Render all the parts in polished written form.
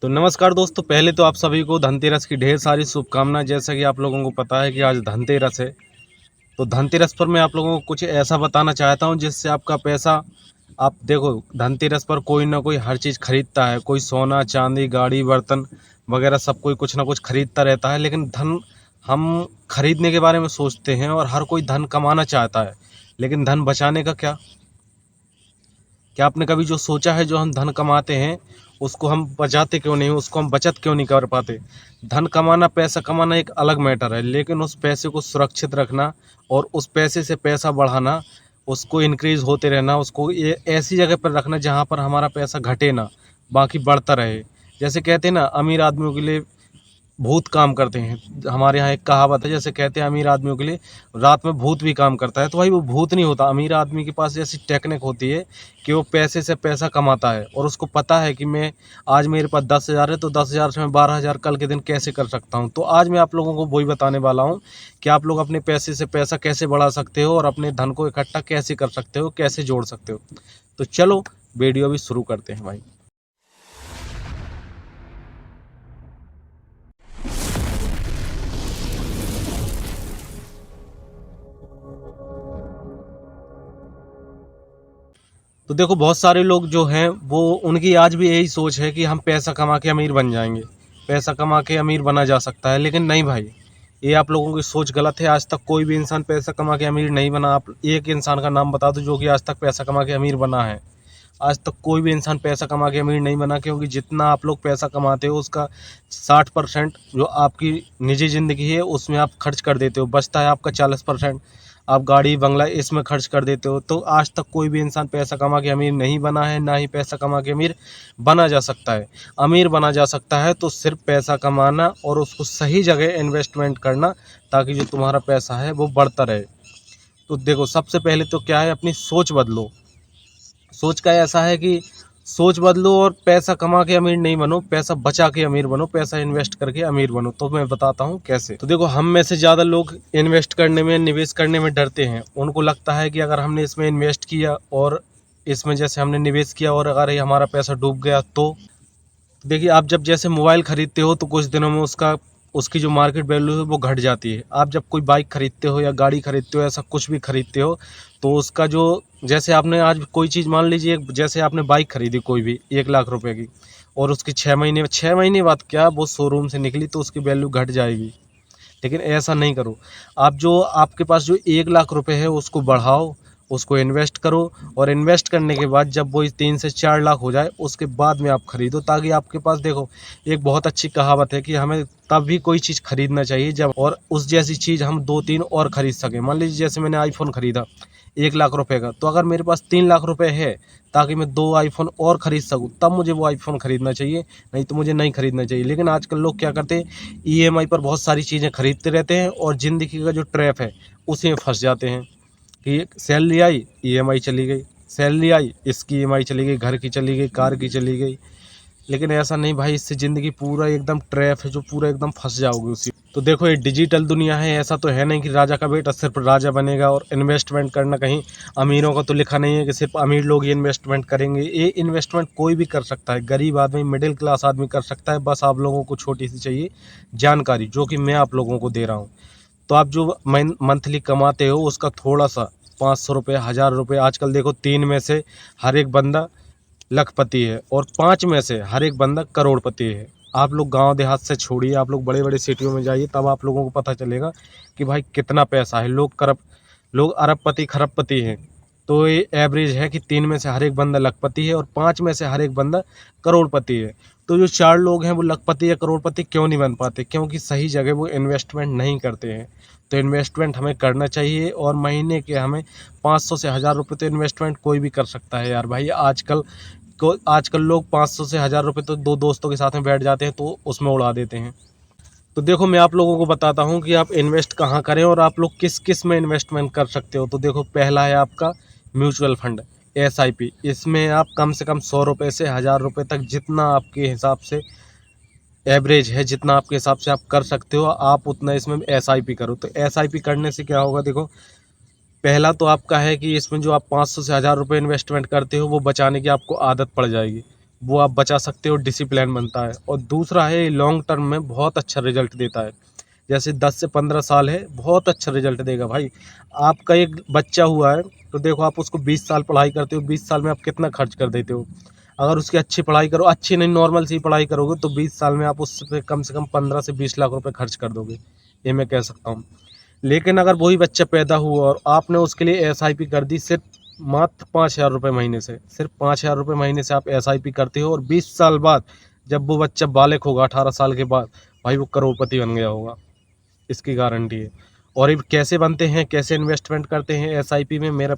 तो नमस्कार दोस्तों, पहले तो आप सभी को धनतेरस की ढेर सारी शुभकामनाएं। जैसा कि आप लोगों को पता है कि आज धनतेरस है, तो धनतेरस पर मैं आप लोगों को कुछ ऐसा बताना चाहता हूं जिससे आपका पैसा, आप देखो, धनतेरस पर कोई ना कोई हर चीज़ खरीदता है। कोई सोना चांदी गाड़ी बर्तन वगैरह सब कोई कुछ ना कुछ खरीदता रहता है, लेकिन धन हम खरीदने के बारे में सोचते हैं और हर कोई धन कमाना चाहता है, लेकिन धन बचाने का क्या? क्या आपने कभी जो सोचा है, जो हम धन कमाते हैं उसको हम बचाते क्यों नहीं, उसको हम बचत क्यों नहीं कर पाते? धन कमाना, पैसा कमाना एक अलग मैटर है, लेकिन उस पैसे को सुरक्षित रखना और उस पैसे से पैसा बढ़ाना, उसको इंक्रीज होते रहना, उसको ये ऐसी जगह पर रखना जहाँ पर हमारा पैसा घटे ना, बाकी बढ़ता रहे। जैसे कहते हैं ना, अमीर आदमियों के लिए भूत काम करते हैं। हमारे यहाँ एक कहावत है, जैसे कहते हैं अमीर आदमियों के लिए रात में भूत भी काम करता है। तो भाई वो भूत नहीं होता, अमीर आदमी के पास ऐसी टेक्निक होती है कि वो पैसे से पैसा कमाता है और उसको पता है कि मैं आज मेरे पास 10,000 है, तो 10,000 से मैं 12,000 कल के दिन कैसे कर सकता हूँ। तो आज मैं आप लोगों को वही बताने वाला हूँ कि आप लोग अपने पैसे से पैसा कैसे बढ़ा सकते हो और अपने धन को इकट्ठा कैसे कर सकते हो, कैसे जोड़ सकते हो। तो चलो वीडियो भी शुरू करते हैं भाई। तो देखो, बहुत सारे लोग जो हैं वो, उनकी आज भी यही सोच है कि हम पैसा कमा के अमीर बन जाएंगे, पैसा कमा के अमीर बना जा सकता है। लेकिन नहीं भाई, ये आप लोगों की सोच गलत है। आज तक कोई भी इंसान पैसा कमा के अमीर नहीं बना। आप एक इंसान का नाम बता दो जो कि आज तक पैसा कमा के अमीर बना है। आज तक कोई भी इंसान पैसा कमा के अमीर नहीं बना, क्योंकि जितना आप लोग पैसा कमाते हो उसका 60% जो आपकी निजी ज़िंदगी है उसमें आप खर्च कर देते हो, बचता है आपका 40%। आप गाड़ी बंगला इसमें खर्च कर देते हो। तो आज तक कोई भी इंसान पैसा कमा के अमीर नहीं बना है, ना ही पैसा कमा के अमीर बना जा सकता है। अमीर बना जा सकता है तो सिर्फ पैसा कमाना और उसको सही जगह इन्वेस्टमेंट करना, ताकि जो तुम्हारा पैसा है वो बढ़ता रहे। तो देखो, सबसे पहले तो क्या है, अपनी सोच बदलो। सोच का ऐसा है कि सोच बदलो और पैसा कमा के अमीर नहीं बनो, पैसा बचा के अमीर बनो, पैसा इन्वेस्ट करके अमीर बनो। तो मैं बताता हूँ कैसे। तो देखो, हम में से ज़्यादा लोग इन्वेस्ट करने में, निवेश करने में डरते हैं। उनको लगता है कि अगर हमने इसमें इन्वेस्ट किया और इसमें जैसे हमने निवेश किया और अगर ये हमारा पैसा डूब गया तो। देखिए, आप जब जैसे मोबाइल खरीदते हो तो कुछ दिनों में उसका, उसकी जो मार्केट वैल्यू है वो घट जाती है। आप जब कोई बाइक खरीदते हो या गाड़ी खरीदते हो, ऐसा कुछ भी खरीदते हो, तो उसका जो, जैसे आपने आज कोई चीज़, मान लीजिए जैसे आपने बाइक खरीदी कोई भी 1,00,000 रुपए की, और उसकी 6 महीने बाद क्या वो शोरूम से निकली तो उसकी वैल्यू घट जाएगी। लेकिन ऐसा नहीं करो। आप जो, आपके पास जो 1,00,000 रुपए है उसको बढ़ाओ, उसको इन्वेस्ट करो, और इन्वेस्ट करने के बाद जब वो 3 से 4 लाख हो जाए उसके बाद में आप खरीदो। ताकि आपके पास, देखो, एक बहुत अच्छी कहावत है कि हमें तब भी कोई चीज़ खरीदना चाहिए जब, और उस जैसी चीज़ हम 2-3 और खरीद सकें। मान लीजिए जैसे मैंने आईफोन खरीदा 1,00,000 रुपए का, तो अगर मेरे पास 3 लाख रुपए है ताकि मैं 2 आईफोन और खरीद सकूँ, तब मुझे वो आईफोन खरीदना चाहिए, नहीं तो मुझे नहीं खरीदना चाहिए। लेकिन आजकल लोग क्या करते हैं, ईएमआई पर बहुत सारी चीज़ें खरीदते रहते हैं और ज़िंदगी का जो ट्रैप है उसी में फंस जाते हैं कि सैलरी आई, ईएमआई चली गई, सैलरी आई, इसकी ईएमआई चली गई, घर की चली गई, कार की चली गई। लेकिन ऐसा नहीं भाई, इससे ज़िंदगी पूरा एकदम ट्रैप है, जो पूरा एकदम फंस जाओगे उसी। तो देखो, ये डिजिटल दुनिया है, ऐसा तो है नहीं कि राजा का बेटा सिर्फ राजा बनेगा। और इन्वेस्टमेंट करना, कहीं अमीरों का तो लिखा नहीं है कि सिर्फ अमीर लोग ये इन्वेस्टमेंट करेंगे। ये इन्वेस्टमेंट कोई भी कर सकता है, गरीब आदमी, मिडिल क्लास आदमी कर सकता है। बस आप लोगों को छोटी सी चाहिए जानकारी, जो कि मैं आप लोगों को दे रहा हूँ। तो आप जो मंथली कमाते हो उसका थोड़ा सा, 500 रुपये, 1,000 रुपये, आजकल देखो 3 में से हर एक बंदा लखपति है और 5 में से हर एक बंदा करोड़पति है। आप लोग गांव देहात से छोड़िए, आप लोग बड़े बड़े सिटियों में जाइए, तब आप लोगों को पता चलेगा कि भाई कितना पैसा है। लोग अरबपति खरबपति हैं। तो ये एवरेज है कि 3 में से हर एक बंदा लखपति है और 5 में से हर एक बंदा करोड़पति है। तो जो 4 लोग हैं वो लखपति या करोड़पति क्यों नहीं बन पाते? क्योंकि सही जगह वो इन्वेस्टमेंट नहीं करते हैं। तो इन्वेस्टमेंट हमें करना चाहिए, और महीने के हमें 500 से 1,000 रुपये तो इन्वेस्टमेंट कोई भी कर सकता है यार भाई। आजकल लोग 500 से 1,000 रुपये तो 2 दोस्तों के साथ में बैठ जाते हैं तो उसमें उड़ा देते हैं। तो देखो, मैं आप लोगों को बताता हूँ कि आप इन्वेस्ट कहाँ करें और आप लोग किस किस में इन्वेस्टमेंट कर सकते हो। तो देखो, पहला है आपका म्यूचुअल फंड, एसआईपी। इसमें आप कम से कम 100 रुपये से 1,000 रुपये तक, जितना आपके हिसाब से एवरेज है, जितना आपके हिसाब से आप कर सकते हो, आप उतना इसमें एसआईपी करो। तो एसआईपी करने से क्या होगा, देखो, पहला तो आपका है कि इसमें जो आप 500 से 1,000 रुपये इन्वेस्टमेंट करते हो वो बचाने की आपको आदत पड़ जाएगी। वो आप बचा सकते हो, डिसिप्लिन बनता है। और दूसरा है लॉन्ग टर्म में बहुत अच्छा रिजल्ट देता है। जैसे 10 से 15 साल है, बहुत अच्छा रिजल्ट देगा भाई। आपका एक बच्चा हुआ है तो देखो, आप उसको 20 साल पढ़ाई करते हो, 20 साल में आप कितना खर्च कर देते हो। अगर उसकी अच्छी पढ़ाई करो, अच्छी नहीं नॉर्मल सी पढ़ाई करोगे, तो 20 साल में आप उस पे कम से कम 15 से 20 लाख रुपए खर्च कर दोगे, ये मैं कह सकता हूँ। लेकिन अगर वही बच्चा पैदा हुआ और आपने उसके लिए एसआईपी कर दी, सिर्फ मात्र 5,000 रुपये महीने से, सिर्फ 5,000 रुपये महीने से आप एसआईपी करते हो, और 20 साल बाद जब वो बच्चा बालिग होगा 18 साल के बाद, भाई वो करोड़पति बन गया होगा, इसकी गारंटी है। और ये कैसे बनते हैं, कैसे इन्वेस्टमेंट करते हैं एसआईपी में, मेरे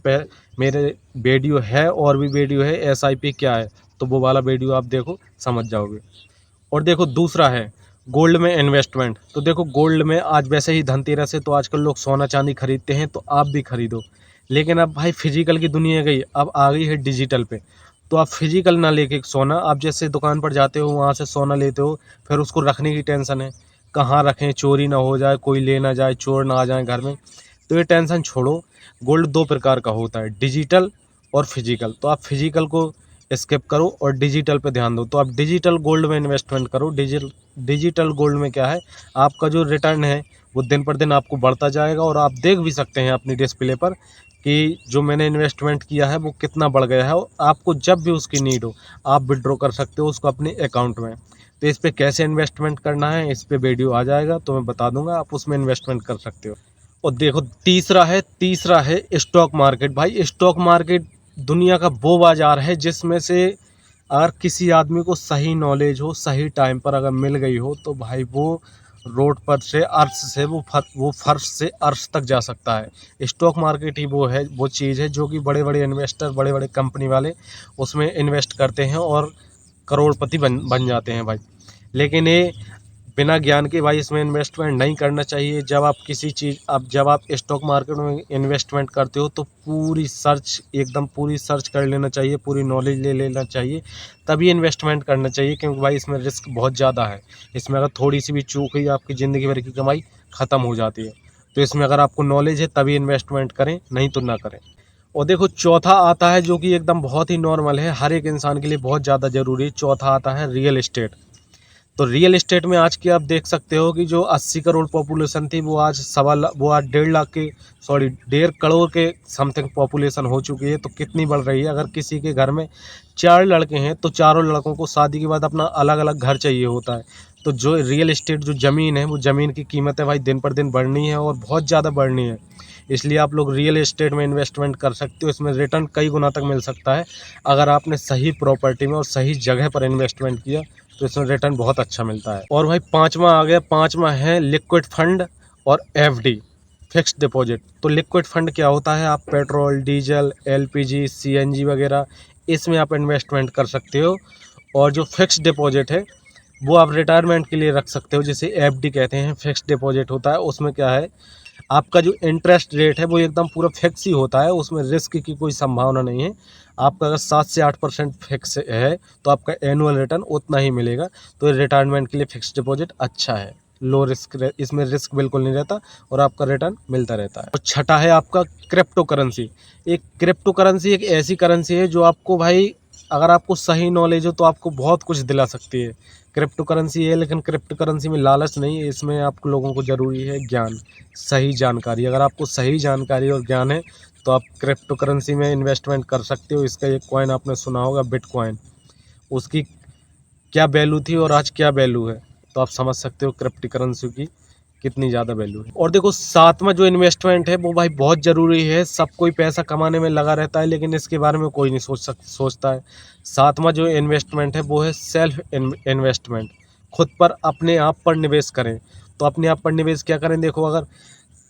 वीडियो है, और भी वीडियो है एसआईपी क्या है, तो वो वाला वीडियो आप देखो, समझ जाओगे। और देखो दूसरा है गोल्ड में इन्वेस्टमेंट। तो देखो गोल्ड में आज वैसे ही धनतेरस है, तो आजकल लोग सोना चांदी खरीदते हैं, तो आप भी खरीदो। लेकिन अब भाई फिजिकल की दुनिया गई, अब आ गई है डिजिटल पे। तो आप फिजिकल ना लेके सोना, आप जैसे दुकान पर जाते हो वहाँ से सोना लेते हो, फिर उसको रखने की टेंशन है, कहाँ रखें, चोरी ना हो जाए, कोई ले ना जाए, चोर ना आ जाए घर में, तो ये टेंशन छोड़ो। गोल्ड दो प्रकार का होता है, डिजिटल और फिजिकल। तो आप फिजिकल को स्किप करो और डिजिटल पे ध्यान दो। तो आप डिजिटल गोल्ड में इन्वेस्टमेंट करो। डिजिटल गोल्ड में क्या है, आपका जो रिटर्न है वो दिन पर दिन आपको बढ़ता जाएगा, और आप देख भी सकते हैं अपनी डिस्प्ले पर कि जो मैंने इन्वेस्टमेंट किया है वो कितना बढ़ गया है। और आपको जब भी उसकी नीड हो, आप विड्रॉ कर सकते हो उसको अपने अकाउंट में। तो इस पे कैसे इन्वेस्टमेंट करना है, इस पे वीडियो आ जाएगा, तो मैं बता दूंगा, आप उसमें इन्वेस्टमेंट कर सकते हो। और देखो तीसरा है स्टॉक मार्केट। भाई स्टॉक मार्केट दुनिया का वो बाजार है जिसमें से अगर किसी आदमी को सही नॉलेज हो, सही टाइम पर अगर मिल गई हो, तो भाई वो रोड पर से अर्श से वो फर्श से अर्श तक जा सकता है। स्टॉक मार्केट ही वो चीज़ है जो कि बड़े बड़े इन्वेस्टर, बड़े बड़े कंपनी वाले उसमें इन्वेस्ट करते हैं और करोड़पति बन जाते हैं भाई। लेकिन ये बिना ज्ञान के भाई इसमें इन्वेस्टमेंट नहीं करना चाहिए। जब आप स्टॉक मार्केट में इन्वेस्टमेंट करते हो, तो पूरी सर्च कर लेना चाहिए, पूरी नॉलेज ले लेना चाहिए, तभी इन्वेस्टमेंट करना चाहिए। क्योंकि भाई इसमें रिस्क बहुत ज़्यादा है। इसमें अगर थोड़ी सी भी चूक हुई, आपकी ज़िंदगी भर की कमाई ख़त्म हो जाती है। तो इसमें अगर आपको नॉलेज है तभी इन्वेस्टमेंट करें, नहीं तो ना करें। और देखो चौथा आता है जो कि एकदम बहुत ही नॉर्मल है, हर एक इंसान के लिए बहुत ज़्यादा ज़रूरी है। चौथा आता है रियल एस्टेट। तो रियल एस्टेट में आज की आप देख सकते हो कि जो 80 करोड़ पॉपुलेशन थी, वो आज 1.5 करोड़ के समथिंग पॉपुलेशन हो चुकी है। तो कितनी बढ़ रही है। अगर किसी के घर में 4 लड़के हैं, तो चारों लड़कों को शादी के बाद अपना अलग अलग घर चाहिए होता है। तो जो रियल एस्टेट जो ज़मीन है, वो ज़मीन की कीमत है भाई दिन पर दिन बढ़नी है, और बहुत ज़्यादा बढ़नी है। इसलिए आप लोग रियल एस्टेट में इन्वेस्टमेंट कर सकते हो। इसमें रिटर्न कई गुना तक मिल सकता है अगर आपने सही प्रॉपर्टी में और सही जगह पर इन्वेस्टमेंट किया, तो इसमें रिटर्न बहुत अच्छा मिलता है। और भाई पांचवा आ गया, पांचवा है लिक्विड फंड और एफडी, फिक्स्ड डिपॉजिट। तो लिक्विड फंड क्या होता है, आप पेट्रोल, डीजल, एलपीजी, सीएनजी वगैरह इसमें आप इन्वेस्टमेंट कर सकते हो। और जो फिक्स्ड डिपॉजिट है वो आप रिटायरमेंट के लिए रख सकते हो, जिसे एफडी कहते हैं। फिक्स्ड डिपॉजिट होता है, उसमें क्या है, आपका जो इंटरेस्ट रेट है वो एकदम पूरा फिक्स ही होता है, उसमें रिस्क की कोई संभावना नहीं है। आपका अगर 7 से 8% फिक्स है, तो आपका एनुअल रिटर्न उतना ही मिलेगा। तो रिटायरमेंट के लिए फिक्स डिपॉजिट अच्छा है, लो रिस्क, इसमें रिस्क बिल्कुल नहीं रहता और आपका रिटर्न मिलता रहता है। और छठा है आपका क्रिप्टो करेंसी। क्रिप्टो करेंसी एक ऐसी करेंसी है जो आपको भाई, अगर आपको सही नॉलेज हो तो आपको बहुत कुछ दिला सकती है। क्रिप्टो करेंसी है, लेकिन क्रिप्टो करेंसी में लालच नहीं है, इसमें आपको लोगों को ज़रूरी है ज्ञान, सही जानकारी। अगर आपको सही जानकारी और ज्ञान है, तो आप क्रिप्टो करेंसी में इन्वेस्टमेंट कर सकते हो। इसका एक कॉइन आपने सुना होगा, बिटकॉइन। उसकी क्या वैल्यू थी और आज क्या वैल्यू है, तो आप समझ सकते हो क्रिप्टो करेंसी की कितनी ज़्यादा वैल्यू है। और देखो सातवां जो इन्वेस्टमेंट है वो भाई बहुत ज़रूरी है। सब कोई पैसा कमाने में लगा रहता है, लेकिन इसके बारे में कोई नहीं सोचता है। सातवां जो इन्वेस्टमेंट है वो है सेल्फ इन्वेस्टमेंट। खुद पर, अपने आप पर निवेश करें। तो अपने आप पर निवेश क्या करें, देखो अगर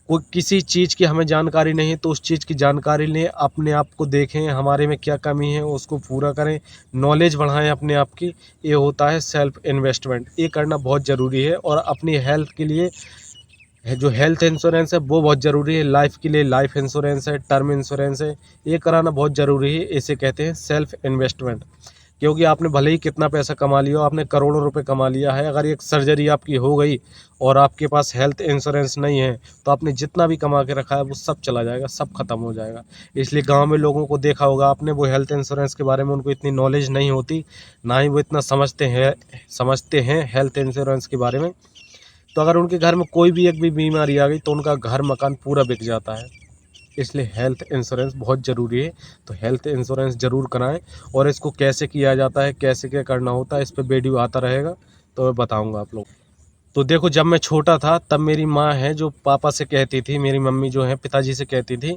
कोई किसी चीज़ की हमें जानकारी नहीं है, तो उस चीज़ की जानकारी लें, अपने आप को देखें हमारे में क्या कमी है, उसको पूरा करें, नॉलेज बढ़ाएं अपने आप की। ये होता है सेल्फ इन्वेस्टमेंट, ये करना बहुत ज़रूरी है। और अपनी हेल्थ के लिए जो हेल्थ इंश्योरेंस है वो बहुत ज़रूरी है। लाइफ के लिए लाइफ इंश्योरेंस है, टर्म इंश्योरेंस है, ये कराना बहुत ज़रूरी है। इसे कहते हैं सेल्फ इन्वेस्टमेंट। क्योंकि आपने भले ही कितना पैसा कमा लिया हो, आपने करोड़ों रुपए कमा लिया है, अगर एक सर्जरी आपकी हो गई और आपके पास हेल्थ इंश्योरेंस नहीं है तो आपने जितना भी कमा के रखा है वो सब चला जाएगा, सब खत्म हो जाएगा। इसलिए गांव में लोगों को देखा होगा आपने, वो हेल्थ इंश्योरेंस के बारे में उनको इतनी नॉलेज नहीं होती, ना ही वो इतना समझते हैं हेल्थ इंश्योरेंस के बारे में। तो अगर उनके घर में कोई भी एक भी बीमारी आ गई तो उनका घर मकान पूरा बिक जाता है। इसलिए हेल्थ इंश्योरेंस बहुत ज़रूरी है। तो हेल्थ इंश्योरेंस ज़रूर कराएं, और इसको कैसे किया जाता है, कैसे क्या करना होता है, इस पर वीडियो आता रहेगा तो मैं बताऊंगा आप लोग। तो देखो, जब मैं छोटा था तब मेरी माँ है जो पापा से कहती थी, मेरी मम्मी जो है पिताजी से कहती थी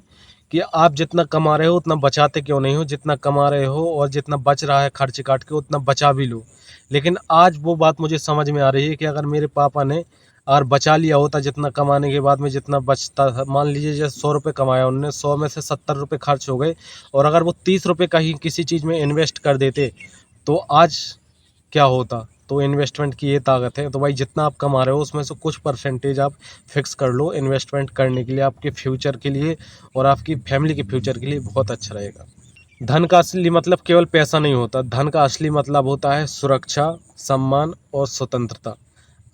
कि आप जितना कमा रहे हो उतना बचाते क्यों नहीं हो, जितना कमा रहे हो और जितना बच रहा है खर्च काट के उतना बचा भी लो। लेकिन आज वो बात मुझे समझ में आ रही है कि अगर मेरे पापा ने अगर बचा लिया होता जितना कमाने के बाद में जितना बचता था, मान लीजिए जैसे 100 रुपये कमाया उन्होंने, 100 में से 70 रुपये खर्च हो गए, और अगर वो 30 रुपये का ही किसी चीज़ में इन्वेस्ट कर देते तो आज क्या होता। तो इन्वेस्टमेंट की ये ताकत है। तो भाई जितना आप कमा रहे हो उसमें से कुछ परसेंटेज आप फिक्स कर लो इन्वेस्टमेंट करने के लिए, आपके फ्यूचर के लिए और आपकी फैमिली के फ्यूचर के लिए बहुत अच्छा रहेगा। धन का असली मतलब केवल पैसा नहीं होता, धन का असली मतलब होता है सुरक्षा, सम्मान और स्वतंत्रता।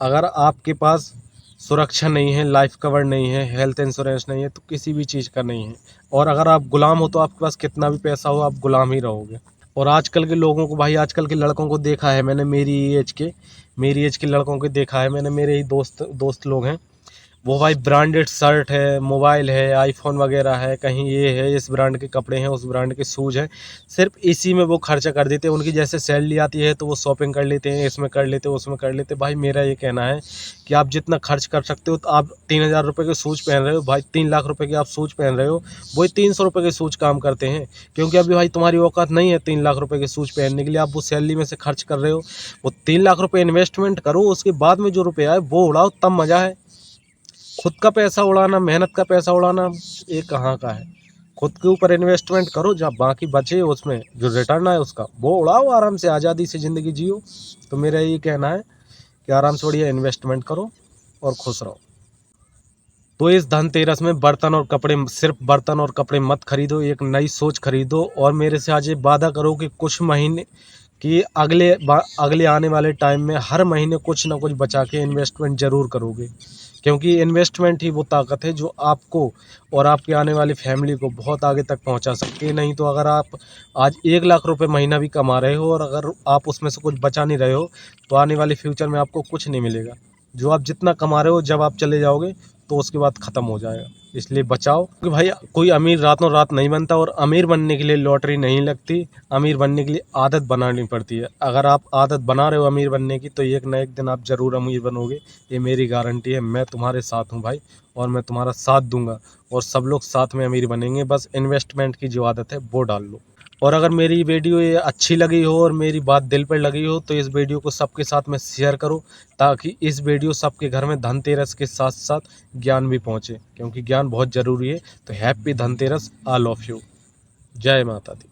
अगर आपके पास सुरक्षा नहीं है, लाइफ कवर नहीं है, हेल्थ इंश्योरेंस नहीं है, तो किसी भी चीज़ का नहीं है। और अगर आप गुलाम हो तो आपके पास कितना भी पैसा हो आप गुलाम ही रहोगे। और आजकल के लोगों को भाई, आजकल के लड़कों को देखा है मैंने, मेरी एज के लड़कों को देखा है मैंने, मेरे ही दोस्त लोग हैं, वो भाई ब्रांडेड शर्ट है, मोबाइल है, आईफोन वगैरह है, कहीं ये है, इस ब्रांड के कपड़े हैं, उस ब्रांड के शूज़ हैं, सिर्फ इसी में वो खर्चा कर देते हैं। उनकी जैसे सैलरी आती है तो वो शॉपिंग कर लेते हैं, इसमें कर लेते हैं, उसमें कर लेते हैं। भाई मेरा ये कहना है कि आप जितना खर्च कर सकते हो, तो आप 3000 रुपये के शूज़ पहन रहे हो भाई, 3 लाख रुपये के आप शूज़ पहन रहे हो, वही 300 रुपये के शूज़ काम करते हैं। क्योंकि अभी भाई तुम्हारी औकात नहीं है 3 लाख रुपये के शूज़ पहनने के लिए, आप वो सैलरी में से खर्च कर रहे हो। वो 3 लाख रुपये इन्वेस्टमेंट करो, उसके बाद में जो रुपये आए वो उड़ाओ, तब मज़ा है। खुद का पैसा उड़ाना, मेहनत का पैसा उड़ाना, ये कहाँ का है। खुद के ऊपर इन्वेस्टमेंट करो, जब बाकी बचे उसमें जो रिटर्न आए उसका वो उड़ाओ, आराम से आज़ादी से ज़िंदगी जियो। तो मेरा ये कहना है कि आराम से बढ़िया इन्वेस्टमेंट करो और खुश रहो। तो इस धनतेरस में बर्तन और कपड़े, सिर्फ बर्तन और कपड़े मत खरीदो, एक नई सोच खरीदो। और मेरे से आज ये वादा करो कि कुछ महीने कि अगले आने वाले टाइम में हर महीने कुछ ना कुछ बचा के इन्वेस्टमेंट ज़रूर करोगे। क्योंकि इन्वेस्टमेंट ही वो ताकत है जो आपको और आपके आने वाली फैमिली को बहुत आगे तक पहुंचा सकती है। नहीं तो अगर आप आज 1 लाख रुपए महीना भी कमा रहे हो और अगर आप उसमें से कुछ बचा नहीं रहे हो तो आने वाले फ्यूचर में आपको कुछ नहीं मिलेगा। जो आप जितना कमा रहे हो जब आप चले जाओगे तो उसके बाद ख़त्म हो जाएगा। इसलिए बचाओ, क्योंकि भाई कोई अमीर रातों रात नहीं बनता, और अमीर बनने के लिए लॉटरी नहीं लगती। अमीर बनने के लिए आदत बनानी पड़ती है। अगर आप आदत बना रहे हो अमीर बनने की तो एक ना एक दिन आप ज़रूर अमीर बनोगे, ये मेरी गारंटी है। मैं तुम्हारे साथ हूँ भाई, और मैं तुम्हारा साथ दूंगा, और सब लोग साथ में अमीर बनेंगे। बस इन्वेस्टमेंट की जो आदत है वो डाल लो। और अगर मेरी वीडियो ये अच्छी लगी हो और मेरी बात दिल पर लगी हो तो इस वीडियो को सबके साथ में शेयर करो, ताकि इस वीडियो सबके घर में धनतेरस के साथ साथ ज्ञान भी पहुँचे, क्योंकि ज्ञान बहुत ज़रूरी है। तो happy Dhanteras all of you. जय माता दी।